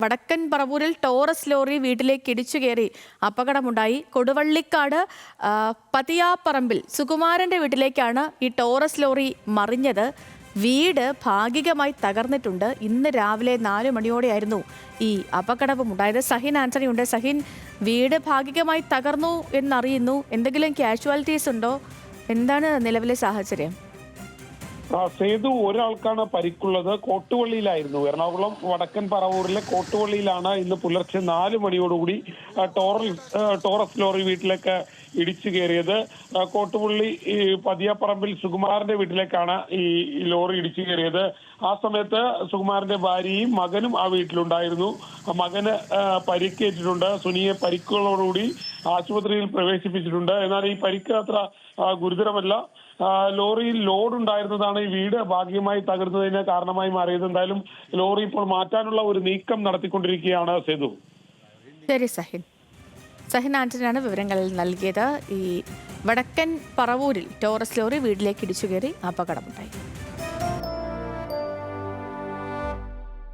വടക്കൻ പറവൂരിൽ Taurus lorry വീട്ടിലേക്ക് ഇടിച്ചു കയറി അപകടമുണ്ടായി. കൊടുവള്ളിക്കാട് പതിയാപ്പറമ്പിൽ സുകുമാരന്റെ വീട്ടിലേക്കാണ് ഈ ടോറസ് ലോറി മറിഞ്ഞത്. വീട് ഭാഗികമായി തകർന്നിട്ടുണ്ട്. ഇന്ന് രാവിലെ 4 മണിയോടെയായിരുന്നു ഈ അപകടവും ഉണ്ടായത്. സഹിൻ ആന്റണി ഉണ്ട്. സഹിൻ, വീട് ഭാഗികമായി തകർന്നു എന്നറിയുന്നു. എന്തെങ്കിലും കാഷ്വാലിറ്റീസ് ഉണ്ടോ? എന്താണ് നിലവിലെ സാഹചര്യം? സേതു, ഒരാൾക്കാണ് പരിക്കുള്ളത്. കോട്ടുവള്ളിയിലായിരുന്നു. എറണാകുളം വടക്കൻ പറവൂരിലെ കോട്ടുവള്ളിയിലാണ് ഇന്ന് പുലർച്ചെ 4 മണിയോടുകൂടി ടോറസ് ലോറി വീട്ടിലേക്ക് ഇടിച്ചു കയറിയത്. കോട്ടുപള്ളി പതിയാപ്പറമ്പിൽ സുകുമാരന്റെ വീട്ടിലേക്കാണ് ഈ ലോറി ഇടിച്ചു കയറിയത്. ആ സമയത്ത് സുകുമാരന്റെ ഭാര്യയും മകനും ആ വീട്ടിലുണ്ടായിരുന്നു. മകന് പരിക്കേറ്റിട്ടുണ്ട്. സുനിയെ പരിക്കുകളോടുകൂടി ആശുപത്രിയിൽ പ്രവേശിപ്പിച്ചിട്ടുണ്ട്. എന്നാൽ ഈ പരിക്ക് അത്ര ഗുരുതരമല്ല. ലോറിയിൽ ലോഡ് ഉണ്ടായിരുന്നതാണ് ഈ വീട് ഭാഗികമായി തകർന്നതിന് കാരണമായി മാറിയത്. എന്തായാലും ലോറി ഇപ്പോൾ മാറ്റാനുള്ള ഒരു നീക്കം നടത്തിക്കൊണ്ടിരിക്കുകയാണ്. സേതു. ശരി സഹിൻ ആന്റണിയാണ് വിവരങ്ങൾ നൽകിയത്. ഈ വടക്കൻ പറവൂരിൽ ടോറസ് ലോറി വീട്ടിലേക്ക് ഇടിച്ചു കയറി അപകടമുണ്ടായി.